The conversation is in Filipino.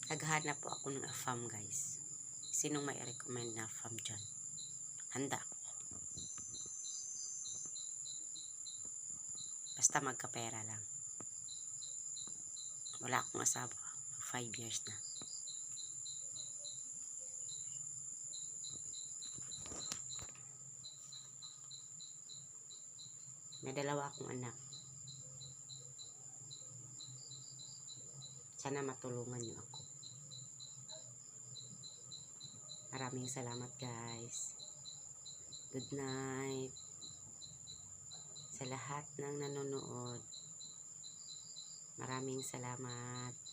Naghahanap po ako ng farm, guys. Sinong may recommend na farm dyan? Handa ako. Basta magkapera lang. Wala akong asawa. 5 years na. May 2 akong anak. Sana matulungan niyo ako. Maraming salamat, guys. Good night. Sa lahat ng nanonood. Maraming salamat.